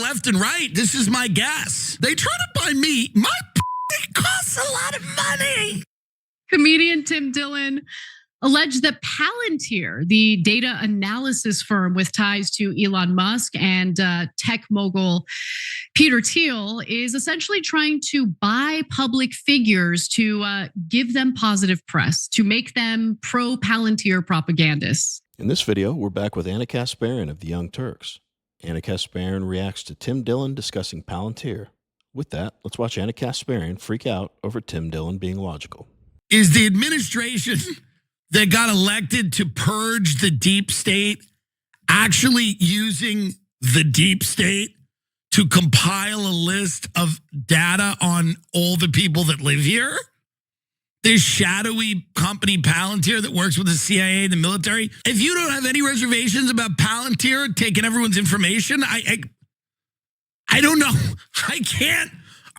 left and right. This is my guess. They try to buy me. My it costs a lot of money. Comedian Tim Dillon alleged that Palantir, the data analysis firm with ties to Elon Musk and tech mogul Peter Thiel, is essentially trying to buy public figures to give them positive press, to make them pro-Palantir propagandists. In this video, we're back with Anna Kasparian of the Young Turks. Anna Kasparian reacts to Tim Dillon discussing Palantir. With that, let's watch Anna Kasparian freak out over Tim Dillon being logical. Is the administration that got elected to purge the deep state actually using the deep state to compile a list of data on all the people that live here? This shadowy company Palantir that works with the CIA and the military. If you don't have any reservations about Palantir taking everyone's information, I don't know.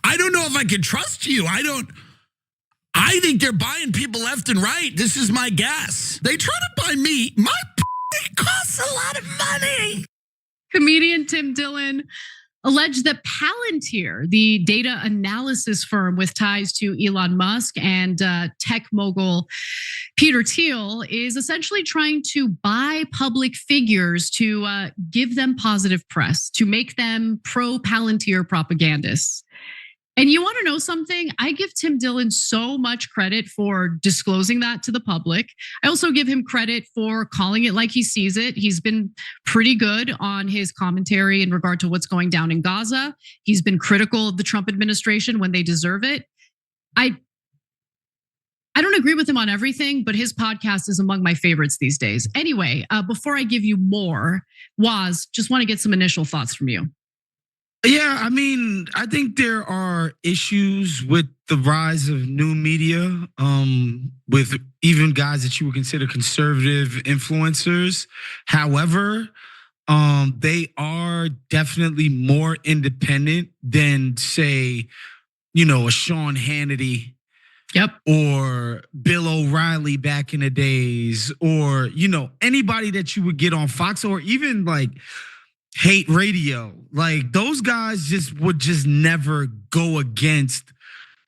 I don't know if I can trust you. I think they're buying people left and right. This is my guess. They try to buy me. My it costs a lot of money. Comedian Tim Dillon alleged that Palantir, the data analysis firm with ties to Elon Musk and tech mogul Peter Thiel, is essentially trying to buy public figures to give them positive press, to make them pro-Palantir propagandists. And you want to know something? I give Tim Dillon so much credit for disclosing that to the public. I also give him credit for calling it like he sees it. He's been pretty good on his commentary in regard to what's going down in Gaza. He's been critical of the Trump administration when they deserve it. I don't agree with him on everything, but his podcast is among my favorites these days. Anyway, before I give you more, Waz, just want to get some initial thoughts from you. Yeah, I mean, I think there are issues with the rise of new media, with even guys that you would consider conservative influencers. However, they are definitely more independent than, say, a Sean Hannity. Yep. Or Bill O'Reilly back in the days, or, anybody that you would get on Fox, or even like hate radio. Like those guys would never go against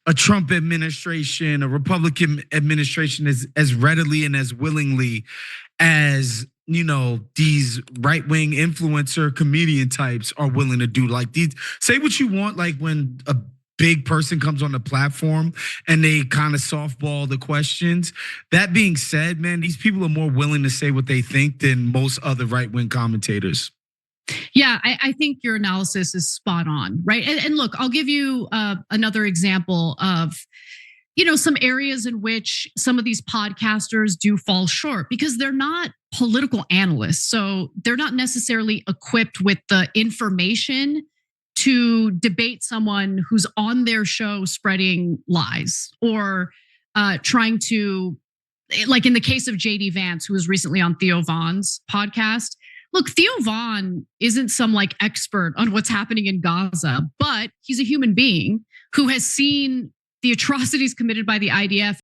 a Trump administration, a Republican administration as readily and as willingly as, these right-wing influencer comedian types are willing to do. Like these, say what you want, like when a big person comes on the platform and they kind of softball the questions. That being said, man, these people are more willing to say what they think than most other right-wing commentators. Yeah, I think your analysis is spot on, right? And look, I'll give you another example of, some areas in which some of these podcasters do fall short because they're not political analysts. So they're not necessarily equipped with the information to debate someone who's on their show spreading lies or trying to, like in the case of JD Vance, who was recently on Theo Von's podcast. Look, Theo Von isn't some like expert on what's happening in Gaza, but he's a human being who has seen the atrocities committed by the IDF.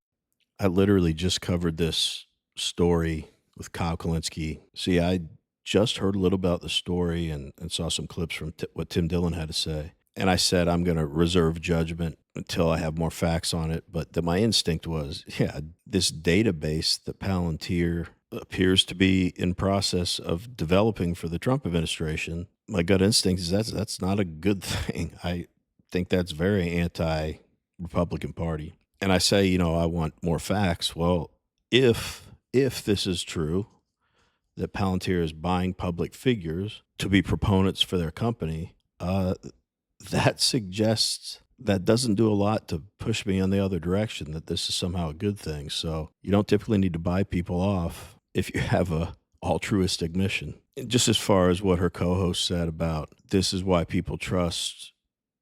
I literally just covered this story with Kyle Kulinski. See, I just heard a little about the story and saw some clips from what Tim Dillon had to say. And I said, I'm going to reserve judgment until I have more facts on it. But my instinct was, yeah, this database that Palantir appears to be in process of developing for the Trump administration, my gut instinct is that's not a good thing. I think that's very anti-Republican Party. And I say, I want more facts. Well, if this is true, that Palantir is buying public figures to be proponents for their company, that suggests that doesn't do a lot to push me in the other direction, that this is somehow a good thing. So you don't typically need to buy people off if you have a altruistic mission. Just as far as what her co-host said about this is why people trust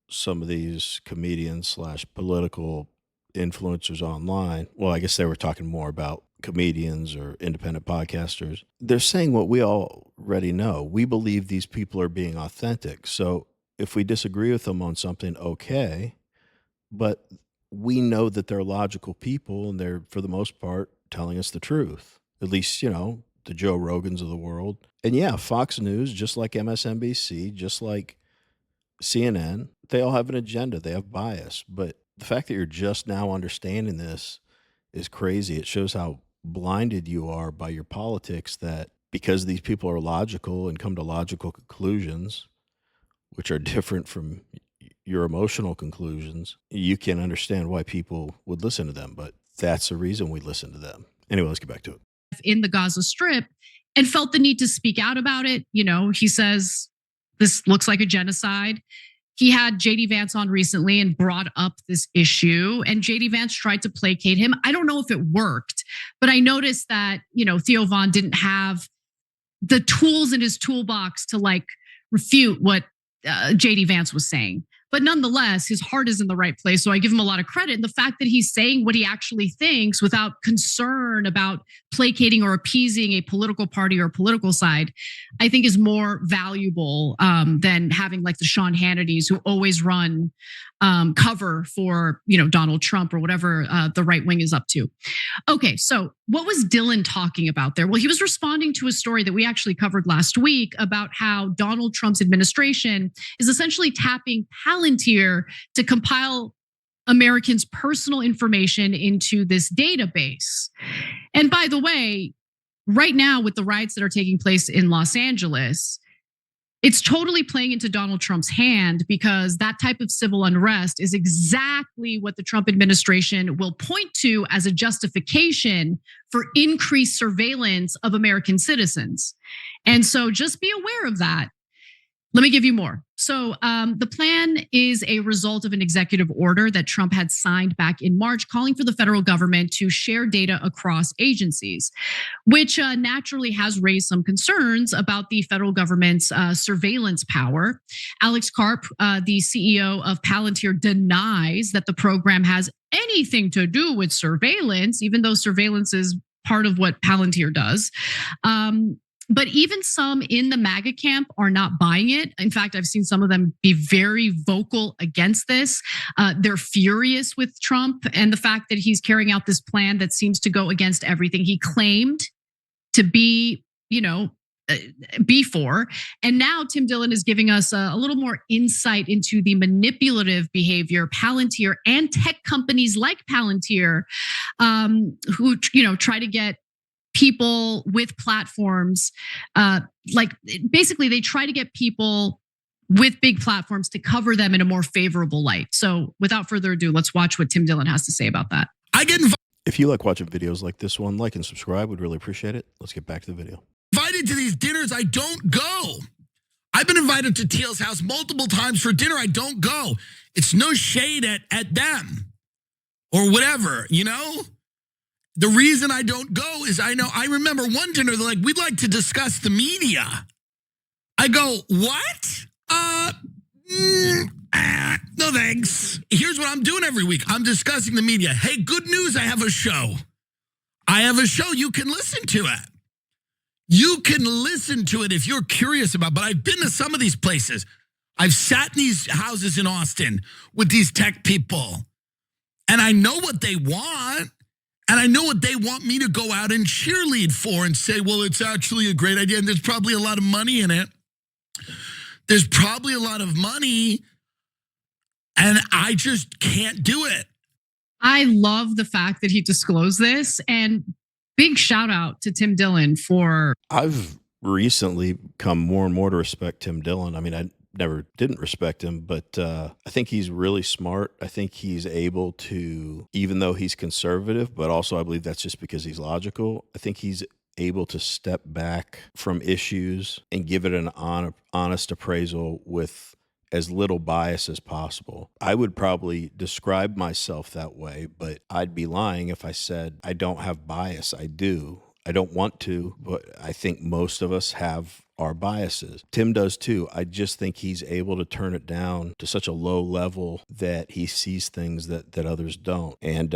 some of these comedians / political influencers online. Well, I guess they were talking more about comedians or independent podcasters. They're saying what we already know. We believe these people are being authentic. So if we disagree with them on something, okay, but we know that they're logical people and they're, for the most part, telling us the truth. At least, the Joe Rogans of the world. And yeah, Fox News, just like MSNBC, just like CNN, they all have an agenda. They have bias. But the fact that you're just now understanding this is crazy. It shows how blinded you are by your politics, that because these people are logical and come to logical conclusions, which are different from your emotional conclusions, you can understand why people would listen to them. But that's the reason we listen to them. Anyway, let's get back to it. In the Gaza Strip and felt the need to speak out about it. You know, he says this looks like a genocide. He had JD Vance on recently and brought up this issue, and JD Vance tried to placate him. I don't know if it worked, but I noticed that, you know, Theo Von didn't have the tools in his toolbox to like refute what JD Vance was saying. But nonetheless, his heart is in the right place. So I give him a lot of credit. And the fact that he's saying what he actually thinks without concern about placating or appeasing a political party or a political side, I think is more valuable than having like the Sean Hannitys who always run cover for, you know, Donald Trump or whatever the right wing is up to. Okay, so what was Dillon talking about there? Well, he was responding to a story that we actually covered last week about how Donald Trump's administration is essentially tapping Palantir to compile Americans' personal information into this database. And by the way, right now with the riots that are taking place in Los Angeles, it's totally playing into Donald Trump's hand, because that type of civil unrest is exactly what the Trump administration will point to as a justification for increased surveillance of American citizens. And so just be aware of that. Let me give you more. So the plan is a result of an executive order that Trump had signed back in March, calling for the federal government to share data across agencies, which naturally has raised some concerns about the federal government's surveillance power. Alex Karp, the CEO of Palantir, denies that the program has anything to do with surveillance, even though surveillance is part of what Palantir does. But even some in the MAGA camp are not buying it. In fact, I've seen some of them be very vocal against this. They're furious with Trump and the fact that he's carrying out this plan that seems to go against everything he claimed to be, you know, be for. And now Tim Dillon is giving us a little more insight into the manipulative behavior Palantir and tech companies like Palantir, who, you know, try to get people with platforms, like basically they try to get people with big platforms to cover them in a more favorable light. So without further ado, let's watch what Tim Dillon has to say about that. If you like watching videos like this one, like and subscribe. We'd really appreciate it. Let's get back to the video. Invited to these dinners, I don't go. I've been invited to Teal's house multiple times for dinner. I don't go. It's no shade at them or whatever, you know? The reason I don't go is I remember one dinner, they're like, we'd like to discuss the media. I go, what? No thanks. Here's what I'm doing every week. I'm discussing the media. Hey, good news, I have a show. You can listen to it. You can listen to it if you're curious about, but I've been to some of these places. I've sat in these houses in Austin with these tech people, and I know what they want. And I know what they want me to go out and cheerlead for and say, well, it's actually a great idea. And there's probably a lot of money in it. There's probably a lot of money. And I just can't do it. I love the fact that he disclosed this, and big shout out to Tim Dillon for. I've recently come more and more to respect Tim Dillon. I mean, I never didn't respect him, but I think he's really smart. I think he's able to, even though he's conservative, but also I believe that's just because he's logical. I think he's able to step back from issues and give it an honest appraisal with as little bias as possible. I would probably describe myself that way, but I'd be lying if I said I don't have bias. I do. I don't want to, but I think most of us have our biases. Tim does too. I just think he's able to turn it down to such a low level that he sees things that others don't. And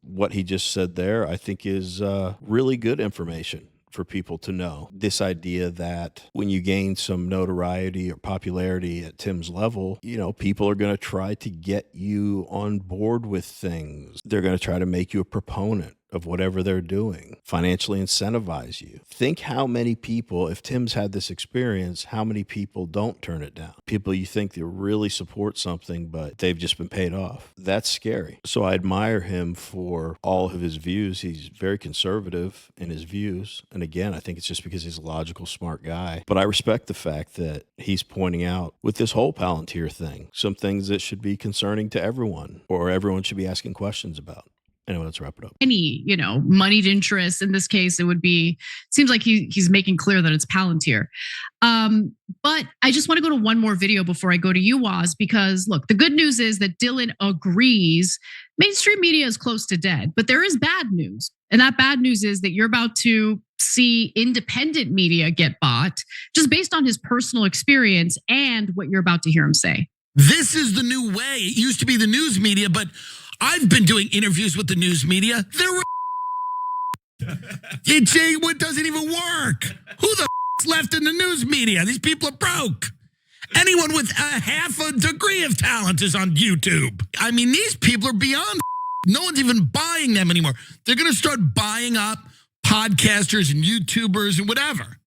what he just said there, I think is really good information for people to know. This idea that when you gain some notoriety or popularity at Tim's level, you know, people are going to try to get you on board with things. They're going to try to make you a proponent of whatever they're doing, financially incentivize you. Think how many people, if Tim's had this experience, how many people don't turn it down? People you think they really support something, but they've just been paid off. That's scary. So I admire him for all of his views. He's very conservative in his views. And again, I think it's just because he's a logical, smart guy. But I respect the fact that he's pointing out with this whole Palantir thing, some things that should be concerning to everyone, or everyone should be asking questions about. Anyway, let's wrap it up. Any, moneyed interest. In this case, it would be, seems like he's making clear that it's Palantir. But I just want to go to one more video before I go to you, Waz, because look, the good news is that Dillon agrees mainstream media is close to dead, but there is bad news. And that bad news is that you're about to see independent media get bought just based on his personal experience and what you're about to hear him say. This is the new way. It used to be the news media, but I've been doing interviews with the news media. It doesn't even work. Who the left in the news media? These people are broke. Anyone with a half a degree of talent is on YouTube. I mean, these people are beyond. No one's even buying them anymore. They're going to start buying up podcasters and YouTubers and whatever.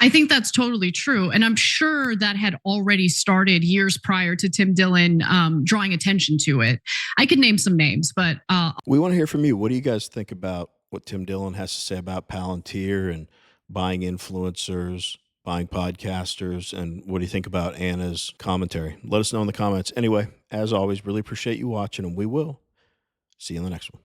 I think that's totally true. And I'm sure that had already started years prior to Tim Dillon drawing attention to it. I could name some names, but we want to hear from you. What do you guys think about what Tim Dillon has to say about Palantir and buying influencers, buying podcasters? And what do you think about Anna's commentary? Let us know in the comments. Anyway, as always, really appreciate you watching, and we will see you in the next one.